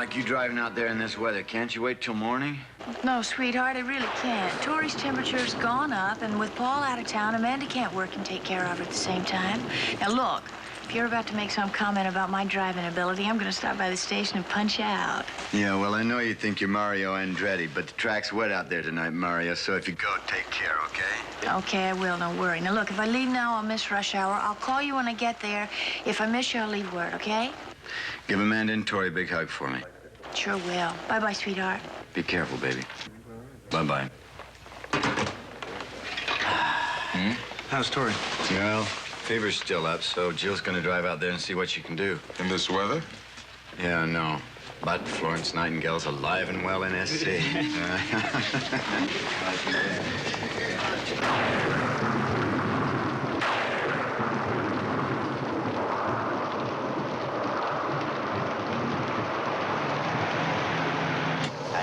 Mark, you driving out there in this weather. Can't you wait till morning? No, sweetheart, I really can't. Tori's temperature's gone up, and with Paul out of town, Amanda can't work and take care of her at the same time. Now, look, if you're about to make some comment about my driving ability, I'm going to stop by the station and punch out. Yeah, well, I know you think you're Mario Andretti, but the track's wet out there tonight, Mario, so if you go, take care, okay? Okay, I will. Don't worry. Now, look, if I leave now, I'll miss rush hour. I'll call you when I get there. If I miss you, I'll leave word, okay? Give Amanda and Tori a big hug for me. Sure will. Bye-bye, sweetheart. Be careful, baby. Bye-bye. How's Tori? Well, fever's still up, so Jill's gonna drive out there and see what she can do. In this weather? Yeah, no. But Florence Nightingale's alive and well in SC.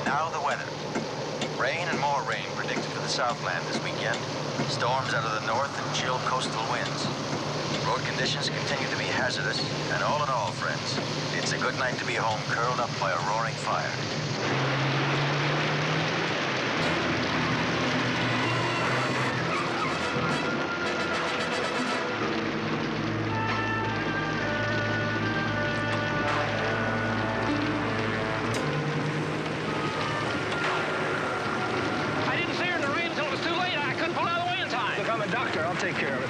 Now the weather. Rain and more rain predicted for the Southland this weekend. Storms out of the north and chill coastal winds. Road conditions continue to be hazardous, and all in all, friends, it's a good night to be home curled up by a roaring fire. I'll take care of it.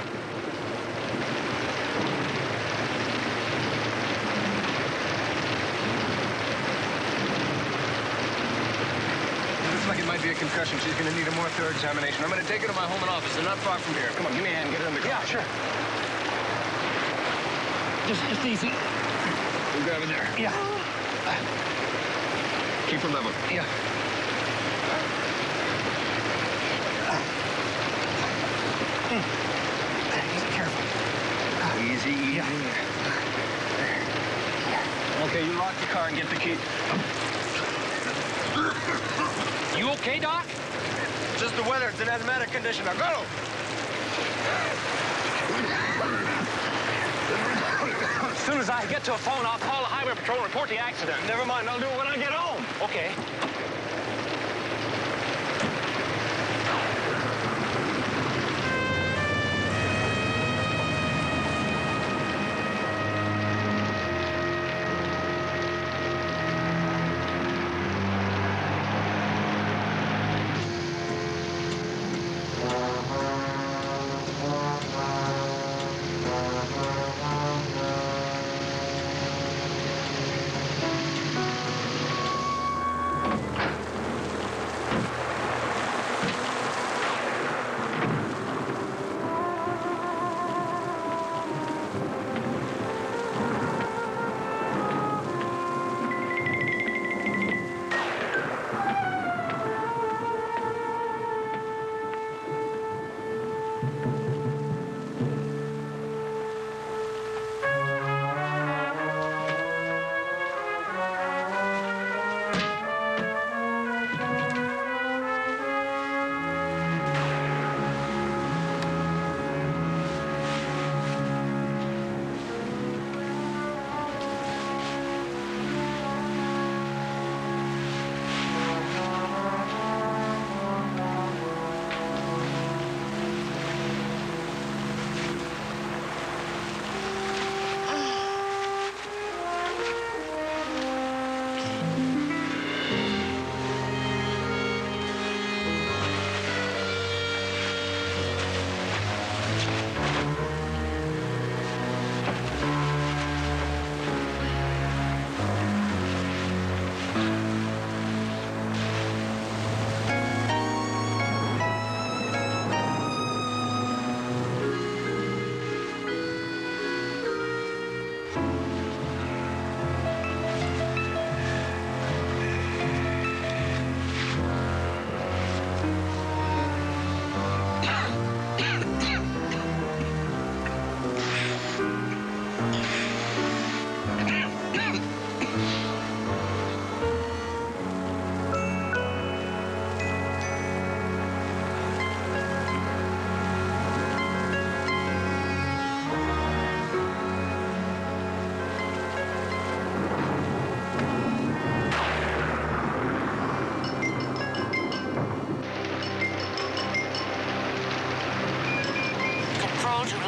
Looks like it might be a concussion. She's going to need a more thorough examination. I'm going to take her to my home and office. They're not far from here. Come on, give me a hand. Get her in the car. Yeah, sure. Just easy. We'll grab it there. Yeah. Keep her level. Yeah. Easy, easy. Yeah. Okay, you lock the car and get the key. You okay, Doc? Just the weather. It's an asthmatic condition. Now go! As soon as I get to a phone, I'll call the highway patrol and report the accident. Never mind. I'll do it when I get home. Okay.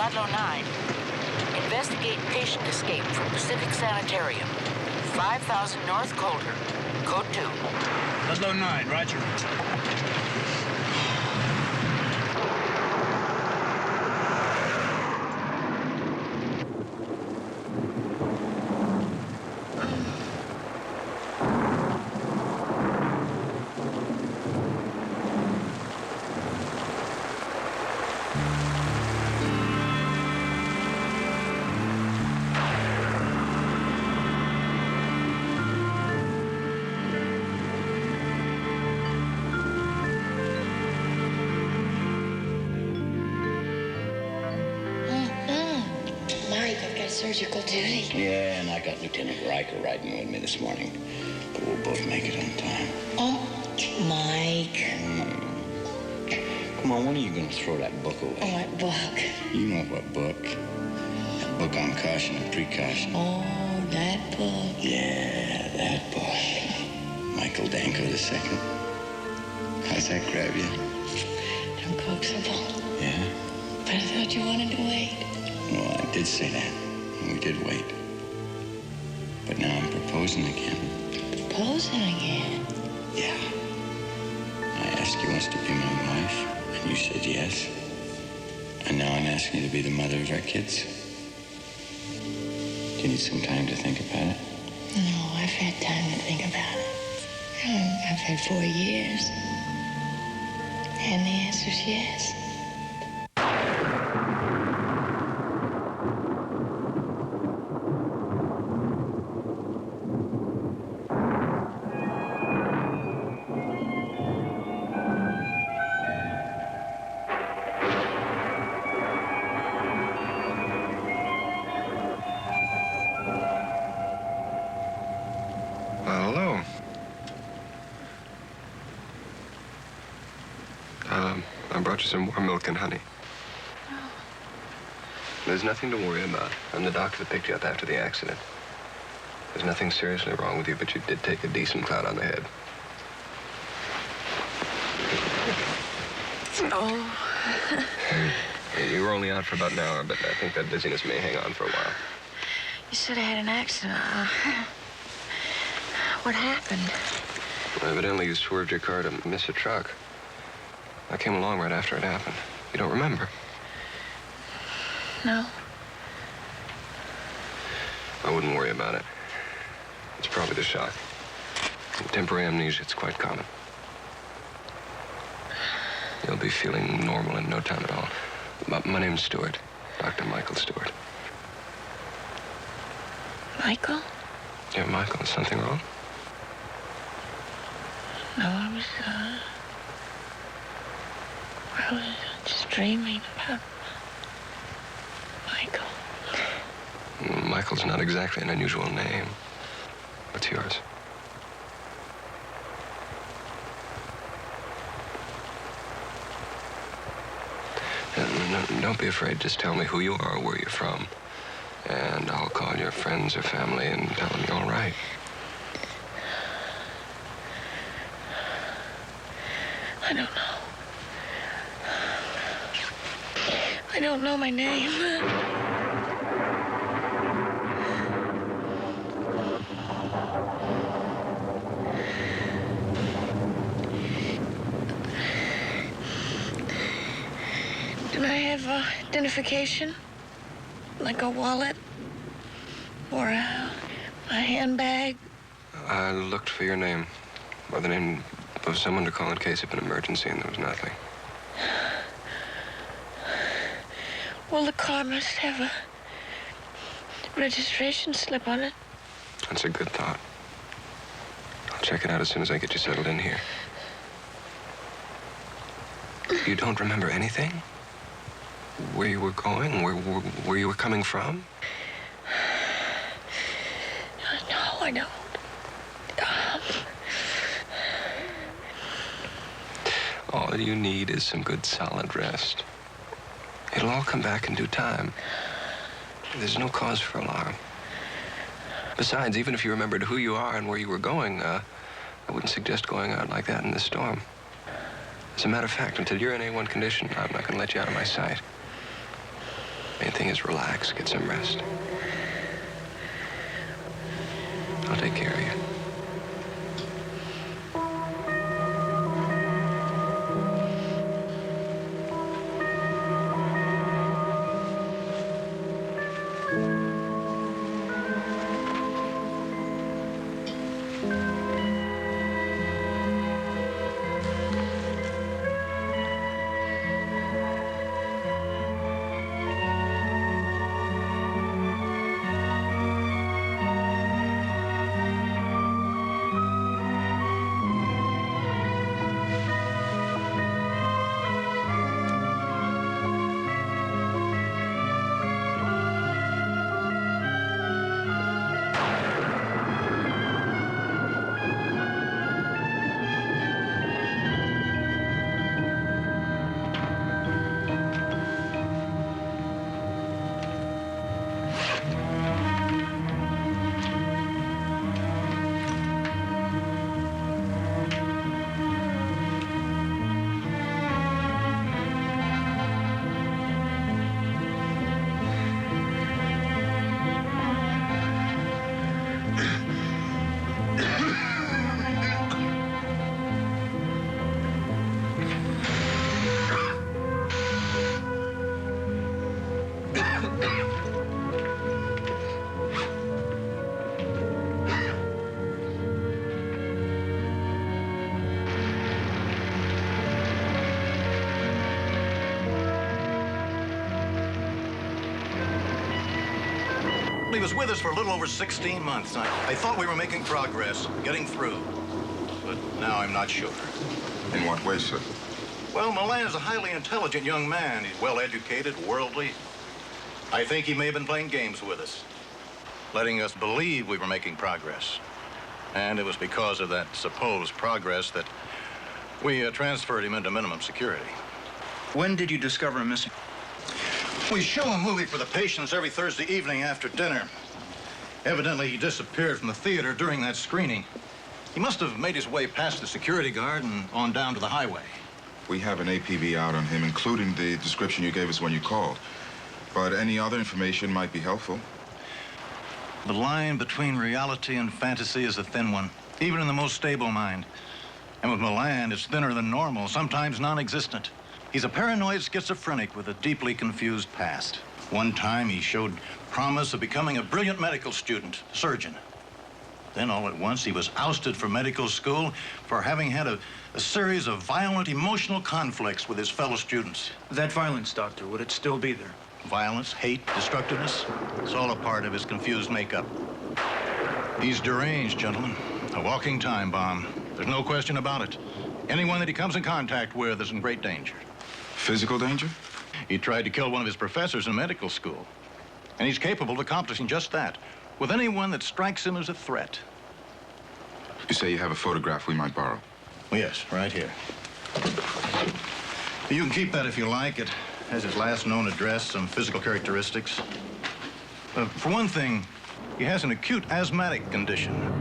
Ludlow 9. Investigate patient escape from Pacific Sanitarium. 5000 North Coulter. Code 2. Ludlow 9, roger. Surgical duty. Yeah, and I got Lieutenant Riker riding with me this morning. But we'll both make it on time. Oh, Mike. Come on, when are you going to throw that book away? Oh, what book? You know what book? That book on caution and precaution. Oh, that book. Yeah, that book. Michael Danko II. How's that grab you? Uncoaxable. Yeah? But I thought you wanted to wait. Well, I did say that. And we did wait. But now I'm proposing again. Proposing again? Yeah. I asked you once to be my wife, and you said yes. And now I'm asking you to be the mother of our kids. Do you need some time to think about it? No, I've had time to think about it. I've had 4 years. And the answer's yes. Hello. I brought you some more milk and honey. Oh. There's nothing to worry about. I'm the doctor that picked you up after the accident. There's nothing seriously wrong with you, but you did take a decent clout on the head. Oh. You were only out for about an hour, but I think that dizziness may hang on for a while. You said I had an accident. What happened? Well, evidently you swerved your car to miss a truck. I came along right after it happened. You don't remember? No. I wouldn't worry about it. It's probably the shock. Temporary amnesia, it's quite common. You'll be feeling normal in no time at all. My name's Stewart. Dr. Michael Stewart. Michael? Yeah, Michael, is something wrong? No, I was just dreaming about Michael. Michael's not exactly an unusual name. What's yours? Don't be afraid. Just tell me who you are, where you're from. And I'll call your friends or family and tell them you're all right. I don't know. I don't know my name. Do I have identification? Like a wallet? Or a handbag? I looked for your name, or the name of someone to call in case of an emergency, and there was nothing. Well, the car must have a registration slip on it. That's a good thought. I'll check it out as soon as I get you settled in here. You don't remember anything? Where you were going? Where you were coming from? No, I don't. All you need is some good solid rest. It'll all come back in due time. There's no cause for alarm. Besides, even if you remembered who you are and where you were going, I wouldn't suggest going out like that in this storm. As a matter of fact, until you're in A1 condition, I'm not going to let you out of my sight. Main thing is relax, get some rest. I'll take care of you. He was with us for a little over 16 months. I thought we were making progress, getting through. But now I'm not sure. In what way, sir? Well, Milan is a highly intelligent young man. He's well-educated, worldly. I think he may have been playing games with us, letting us believe we were making progress. And it was because of that supposed progress that we transferred him into minimum security. When did you discover him missing? We show a movie for the patients every Thursday evening after dinner. Evidently, he disappeared from the theater during that screening. He must have made his way past the security guard and on down to the highway. We have an APB out on him, including the description you gave us when you called. But any other information might be helpful. The line between reality and fantasy is a thin one, even in the most stable mind. And with Milan, it's thinner than normal, sometimes non-existent. He's a paranoid schizophrenic with a deeply confused past. One time, he showed promise of becoming a brilliant medical student, surgeon. Then, all at once, he was ousted from medical school for having had a series of violent emotional conflicts with his fellow students. That violence, Doctor, would it still be there? Violence, hate, destructiveness, it's all a part of his confused makeup. He's deranged, gentlemen. A walking time bomb. There's no question about it. Anyone that he comes in contact with is in great danger. Physical danger? He tried to kill one of his professors in medical school. And he's capable of accomplishing just that, with anyone that strikes him as a threat. You say you have a photograph we might borrow? Yes, right here. You can keep that if you like. It has his last known address, some physical characteristics. For one thing, he has an acute asthmatic condition.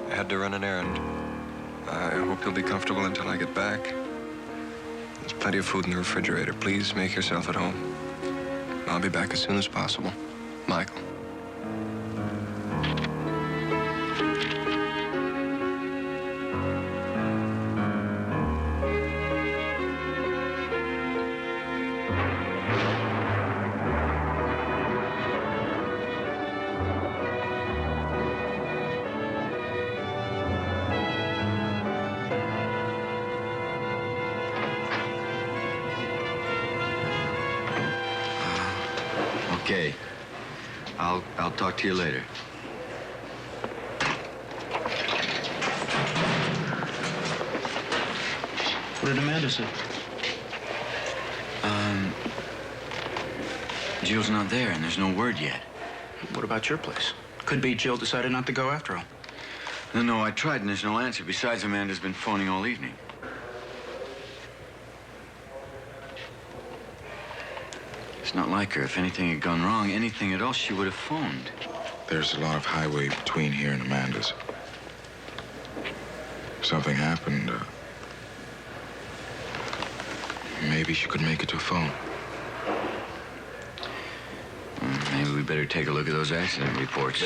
I had to run an errand. I hope you'll be comfortable until I get back. There's plenty of food in the refrigerator. Please make yourself at home. I'll be back as soon as possible. Michael. Okay. I'll talk to you later. What did Amanda say? Jill's not there, and there's no word yet. What about your place? Could be Jill decided not to go after all. No, I tried, and there's no answer. Besides, Amanda's been phoning all evening. It's not like her. If anything had gone wrong, anything at all, she would have phoned. There's a lot of highway between here and Amanda's. Something happened. Maybe she could make it to a phone. Maybe we better take a look at those accident reports.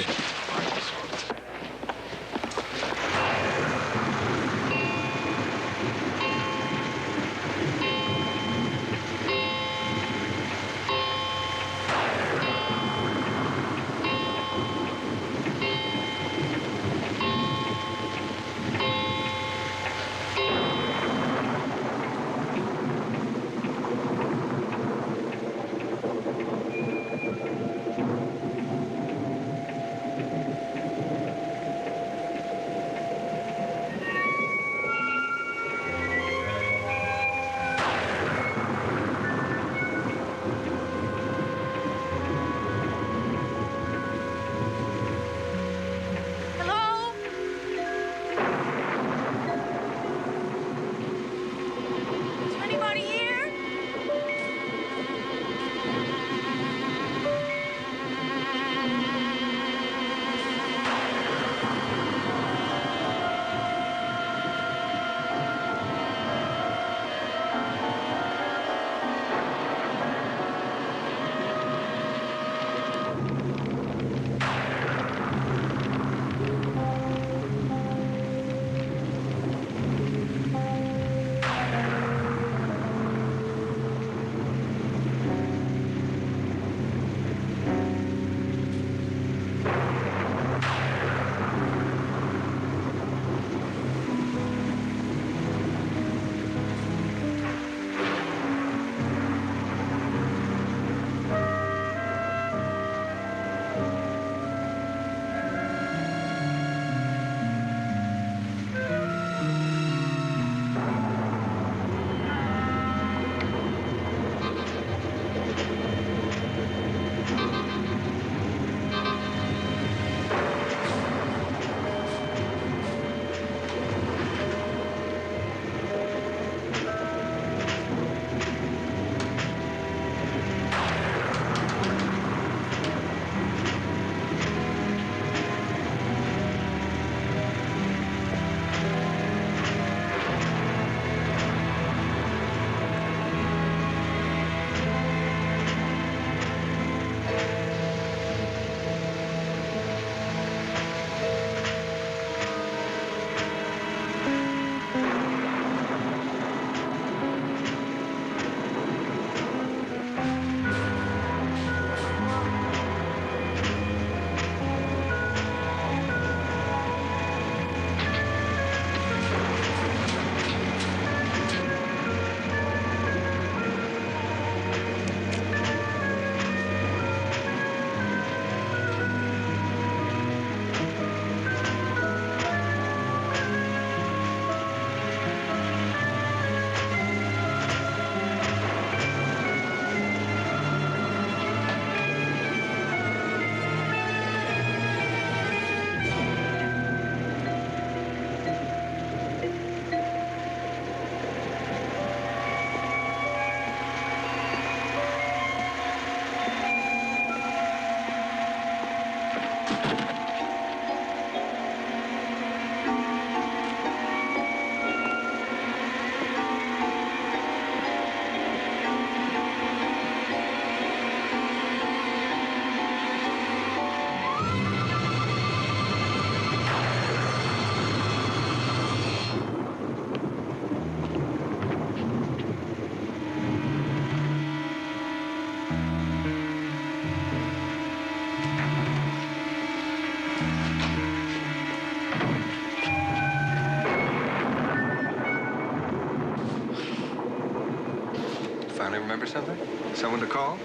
Finally remember something? Someone to call?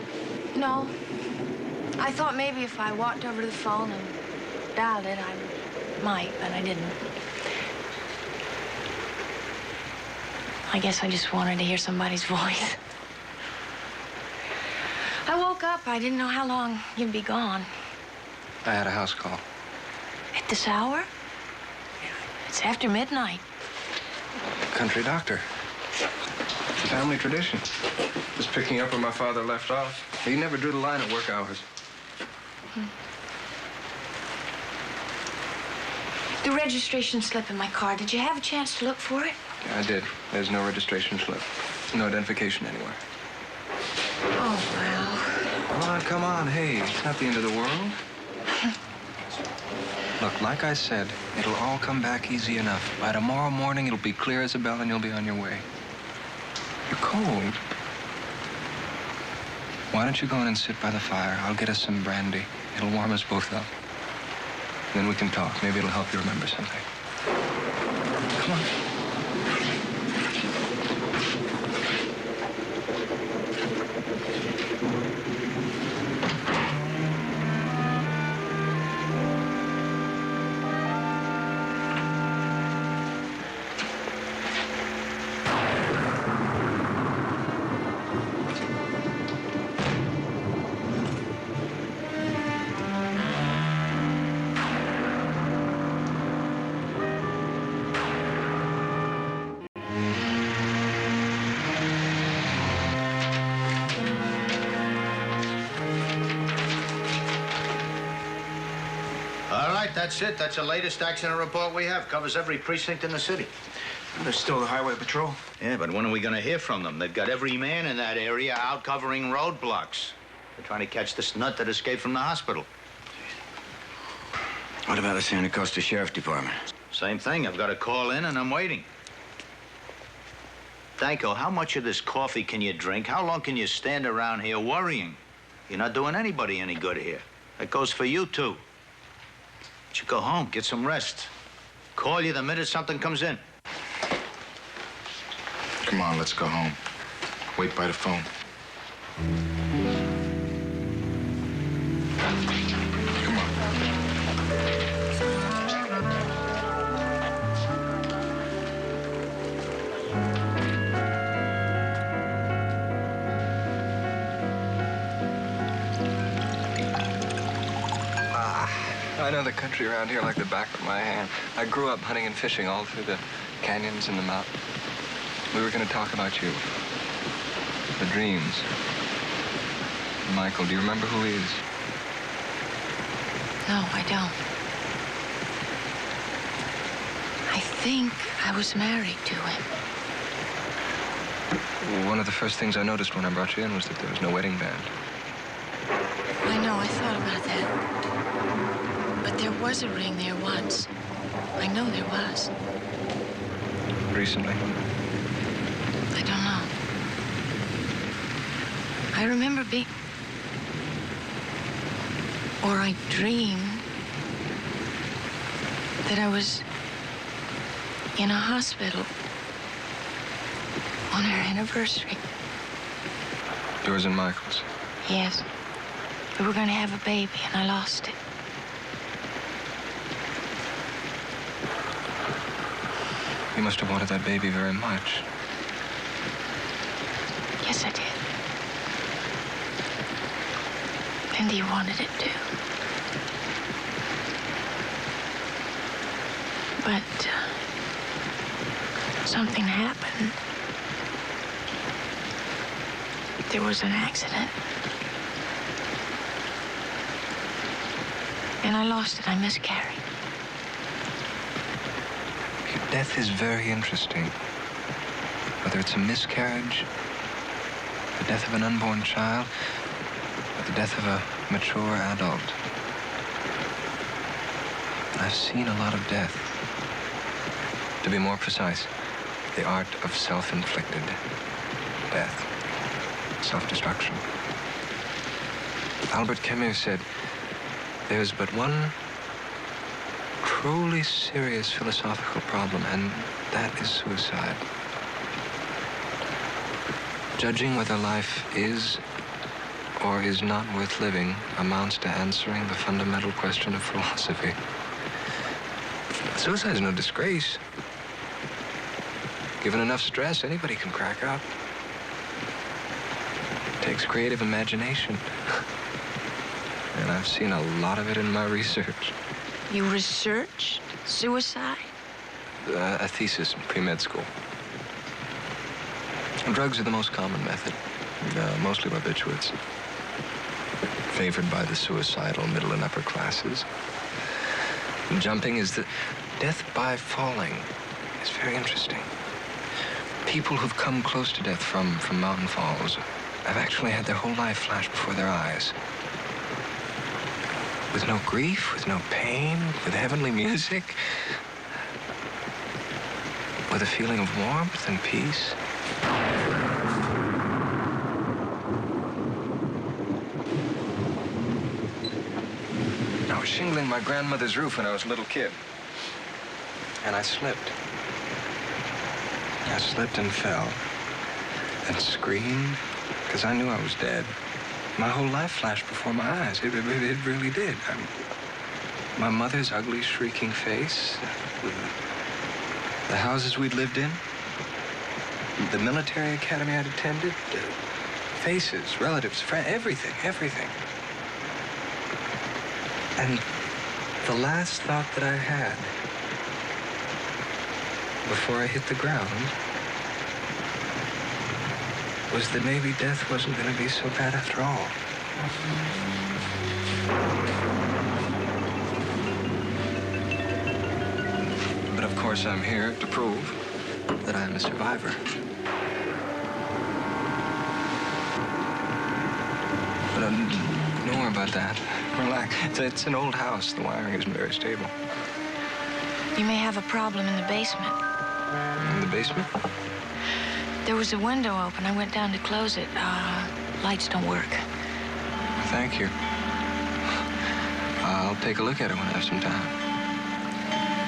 No. I thought maybe if I walked over to the phone and dialed it, I might, but I didn't. I guess I just wanted to hear somebody's voice. I woke up. I didn't know how long you'd be gone. I had a house call. At this hour? It's after midnight. Country doctor. It's a family tradition. Just picking up where my father left off. He never drew the line at work hours. The registration slip in my car, did you have a chance to look for it? Yeah, I did. There's no registration slip. No identification anywhere. Oh, well. Come on. Hey, it's not the end of the world. Look, like I said, it'll all come back easy enough. By tomorrow morning, it'll be clear as a bell and you'll be on your way. You're cold. Why don't you go in and sit by the fire? I'll get us some brandy. It'll warm us both up. Then we can talk. Maybe it'll help you remember something. Come on. That's it. That's the latest accident report we have. Covers every precinct in the city. There's still the highway patrol. Yeah, but when are we going to hear from them? They've got every man in that area out covering roadblocks. They're trying to catch this nut that escaped from the hospital. What about the Santa Costa Sheriff Department? Same thing. I've got a call in and I'm waiting. Danko, how much of this coffee can you drink? How long can you stand around here worrying? You're not doing anybody any good here. That goes for you, too. You should go home, get some rest. Call you the minute something comes in. Come on, let's go home. Wait by the phone. Come on. I know the country around here like the back of my hand. I grew up hunting and fishing all through the canyons and the mountains. We were going to talk about you. The dreams. Michael, do you remember who he is? No, I don't. I think I was married to him. One of the first things I noticed when I brought you in was that there was no wedding band. I know, I thought about that. But there was a ring there once. I know there was. Recently? I don't know. I remember being... Or I dreamed that I was in a hospital on our anniversary. Yours and Michael's? Yes. We were going to have a baby, and I lost it. You must have wanted that baby very much. Yes, I did. And he wanted it too. But something happened. There was an accident. And I lost it. I miscarried. Death is very interesting. Whether it's a miscarriage, the death of an unborn child, or the death of a mature adult. I've seen a lot of death. To be more precise, the art of self-inflicted death, self-destruction. Albert Camus said, there's but one truly serious philosophical problem, and that is suicide. Judging whether life is or is not worth living amounts to answering the fundamental question of philosophy. Suicide is no disgrace. Given enough stress, anybody can crack up. Take takes creative imagination. And I've seen a lot of it in my research. You research suicide? A thesis in pre-med school. Drugs are the most common method, mostly barbiturates. Favored by the suicidal middle and upper classes. Jumping is the death by falling. It's very interesting. People who've come close to death from mountain falls have actually had their whole life flash before their eyes. With no grief, with no pain, with heavenly music, with a feeling of warmth and peace. I was shingling my grandmother's roof when I was a little kid. And I slipped. I slipped and fell. And screamed, because I knew I was dead. My whole life flashed before my eyes. It really did. My mother's ugly, shrieking face, the houses we'd lived in, the military academy I'd attended, faces, relatives, friends, everything. And the last thought that I had before I hit the ground was that maybe death wasn't going to be so bad after all. But of course, I'm here to prove that I'm a survivor. But don't worry about that. Relax. It's an old house. The wiring isn't very stable. You may have a problem in the basement. In the basement? There was a window open. I went down to close it. Lights don't work. Thank you. I'll take a look at it when I have some time.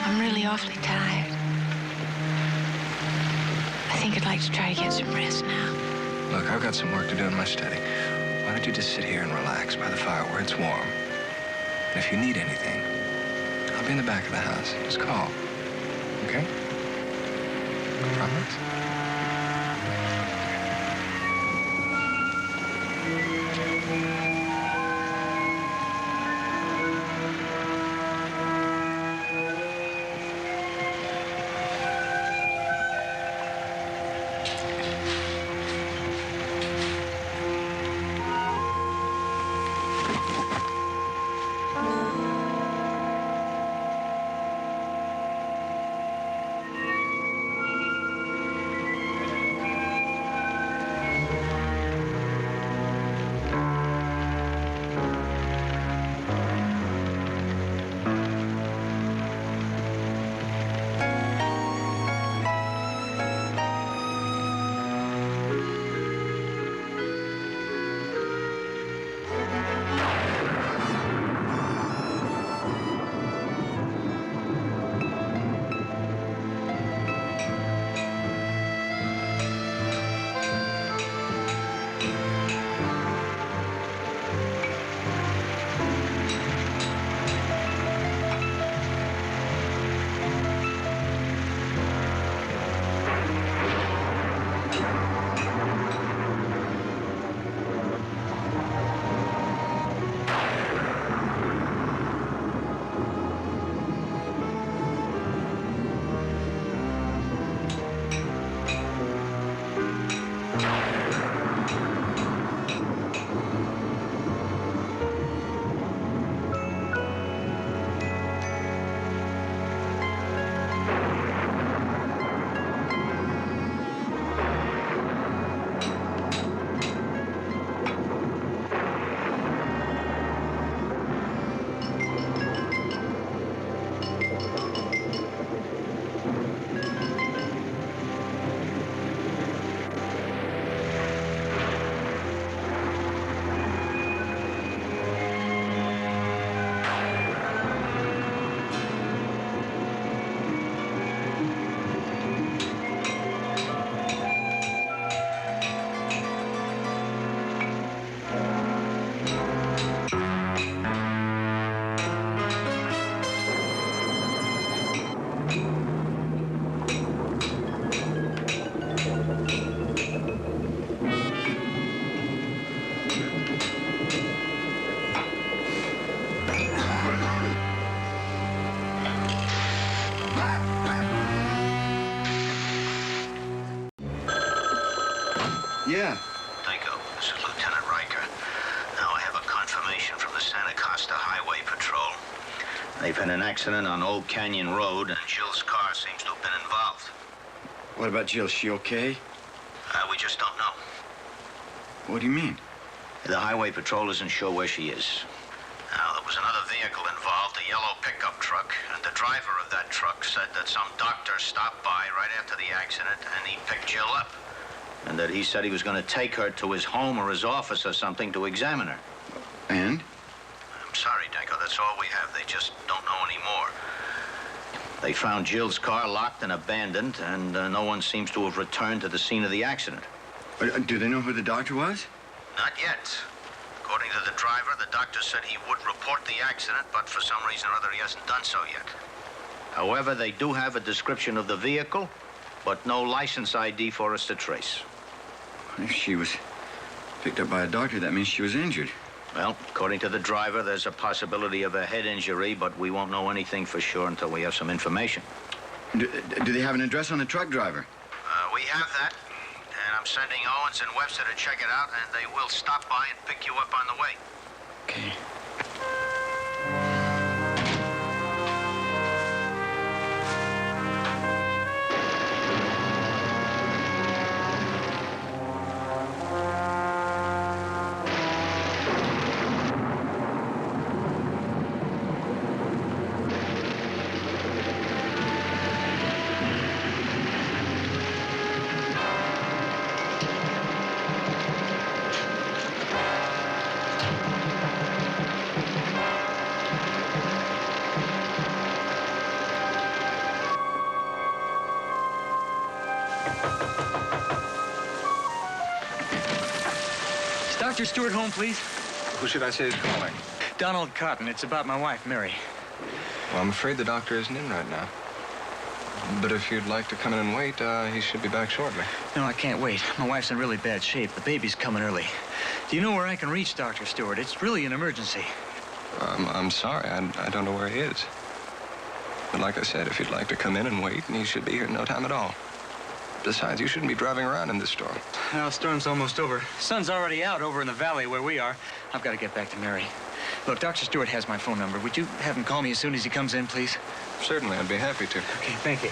I'm really awfully tired. I think I'd like to try to get some rest now. Look, I've got some work to do in my study. Why don't you just sit here and relax by the fire where it's warm? And if you need anything, I'll be in the back of the house. Just call. Okay? Promise? Yeah. Danko, this is Lieutenant Riker. Now I have a confirmation from the Santa Costa Highway Patrol. They've had an accident on Old Canyon Road, and Jill's car seems to have been involved. What about Jill? Is she okay? We just don't know. What do you mean? The Highway Patrol isn't sure where she is. Now, there was another vehicle involved, a yellow pickup truck, and the driver of that truck said that some doctor stopped by right after the accident, and he picked Jill up. And that he said he was going to take her to his home or his office or something to examine her. And? I'm sorry, Danko, that's all we have. They just don't know any more. They found Jill's car locked and abandoned, and no one seems to have returned to the scene of the accident. Do they know who the doctor was? Not yet. According to the driver, the doctor said he would report the accident, but for some reason or other he hasn't done so yet. However, they do have a description of the vehicle, but no license ID for us to trace. If she was picked up by a doctor, that means she was injured. Well, according to the driver, there's a possibility of a head injury, but we won't know anything for sure until we have some information. Do they have an address on the truck driver? We have that, and I'm sending Owens and Webster to check it out, and they will stop by and pick you up on the way. Okay. Dr. Stewart home, please? Who should I say is calling? Donald Cotton. It's about my wife, Mary. Well, I'm afraid the doctor isn't in right now. But if you'd like to come in and wait, he should be back shortly. No, I can't wait. My wife's in really bad shape. The baby's coming early. Do you know where I can reach Dr. Stewart? It's really an emergency. I'm sorry. I don't know where he is. But like I said, if you'd like to come in and wait, he should be here in no time at all. Besides, you shouldn't be driving around in this storm. Well, the storm's almost over. Sun's already out over in the valley where we are. I've got to get back to Mary. Look, Dr. Stewart has my phone number. Would you have him call me as soon as he comes in, please? Certainly, I'd be happy to. Okay, thank you.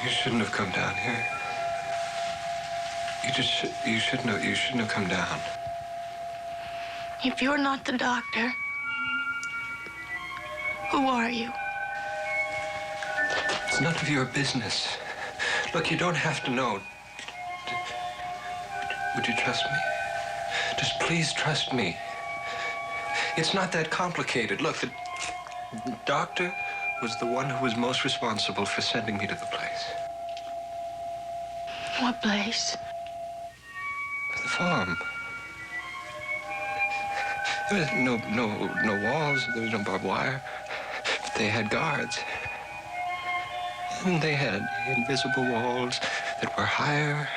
You shouldn't have come down here. You shouldn't have come down. If you're not the doctor, who are you? It's none of your business. Look, you don't have to know. Would you trust me? Just please trust me. It's not that complicated. Look, the doctor was the one who was most responsible for sending me to the place. What place? The farm. There was no walls. There was no barbed wire. But they had guards. And they had invisible walls that were higher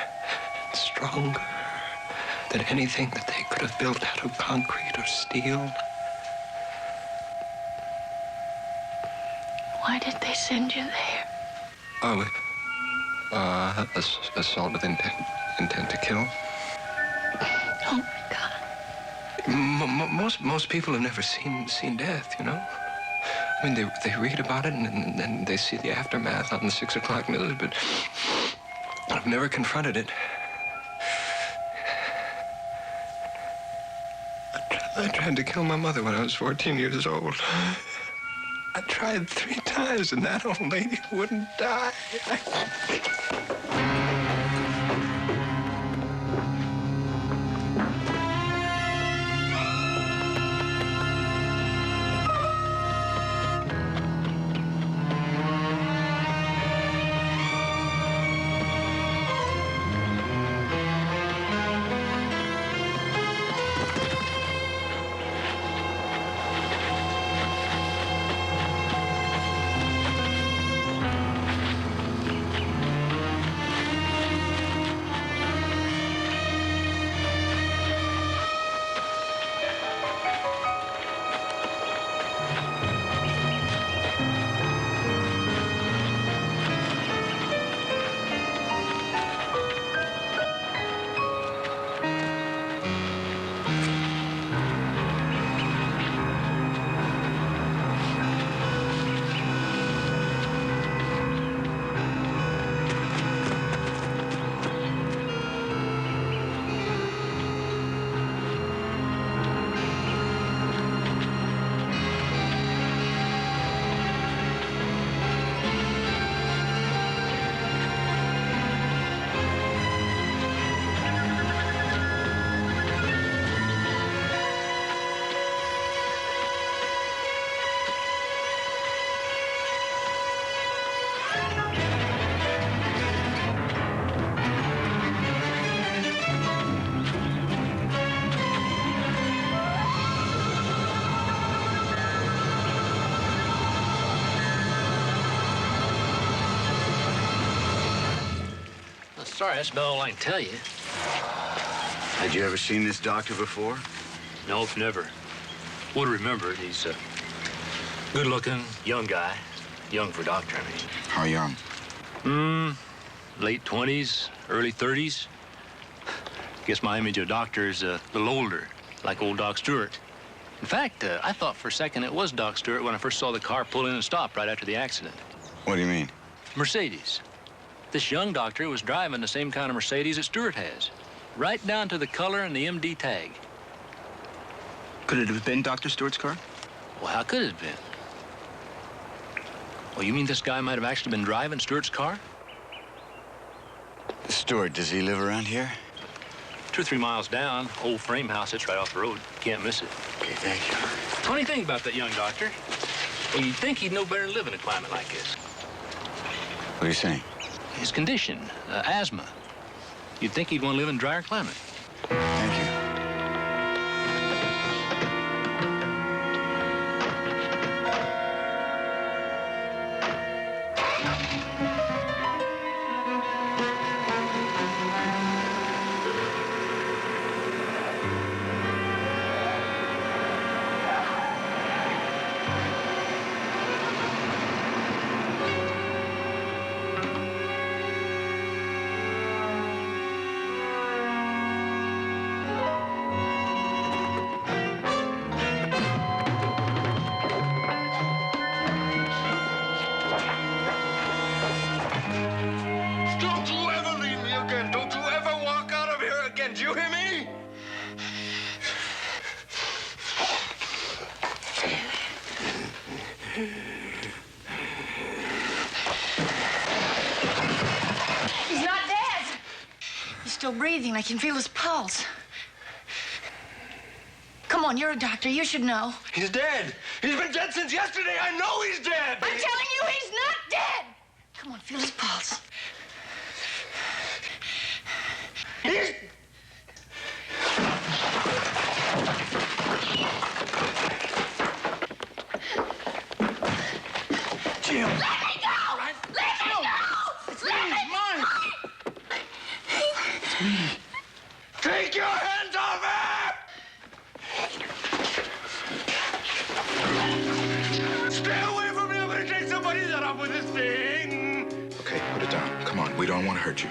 and stronger than anything that they could have built out of concrete or steel. Why did they send you there? Oh, assault with intent to kill. Oh, my God. Most people have never seen death, you know? I mean, they read about it and then they see the aftermath on the 6 o'clock news, but I've never confronted it. I tried to kill my mother when I was 14 years old. I tried 3 times, and that old lady wouldn't die. Sorry, that's about all I can tell you. Had you ever seen this doctor before? Nope, never. Would remember it. He's a good-looking, young guy. Young for a doctor, I mean. How young? Late 20s, early 30s. Guess my image of a doctor is a little older, like old Doc Stewart. In fact, I thought for a second it was Doc Stewart when I first saw the car pull in and stop right after the accident. What do you mean? Mercedes. This young doctor was driving the same kind of Mercedes that Stewart has, right down to the color and the MD tag. Could it have been Dr. Stewart's car? Well, how could it have been? Well, you mean this guy might have actually been driving Stewart's car? Stewart, does he live around here? 2 or 3 miles down, old frame house sits right off the road. Can't miss it. Okay, thank you. Funny thing about that young doctor. Well, you'd think he'd know better than live in a climate like this. What are you saying? His condition, asthma. You'd think he'd want to live in a drier climate. Thank you. He's not dead. He's still breathing. I can feel his pulse. Come on, you're a doctor. You should know. He's dead. He's been dead since yesterday. I know he's dead. I'm telling you, he's not dead. Come on, feel his pulse. He's... Jim. Let me go! Right. Let me go! It's Let me. me It's mine. It's me. Take your hands off him! Stay away from me. I'm going to take somebody's head off with this thing. Okay, put it down. Come on, we don't want to hurt you.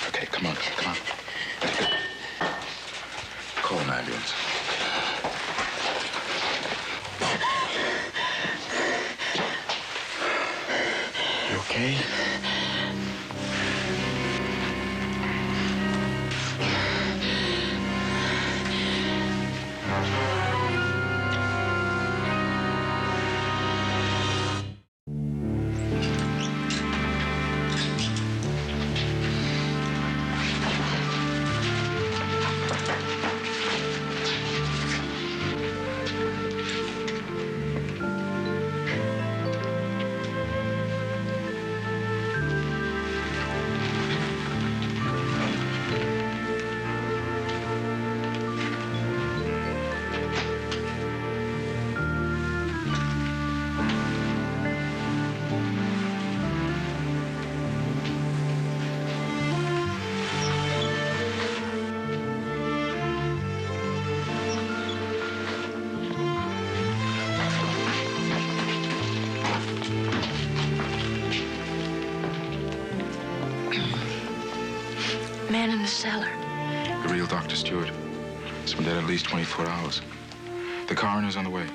Okay, come on, come on. Call an ambulance. You okay? Man in the cellar. The real Dr. Stewart. He's been dead at least 24 hours. The coroner's on the way.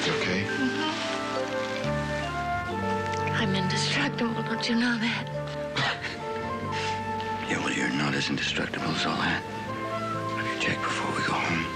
You okay? I'm indestructible, don't you know that? Yeah, well, you're not as indestructible as all that. Have you checked before we go home?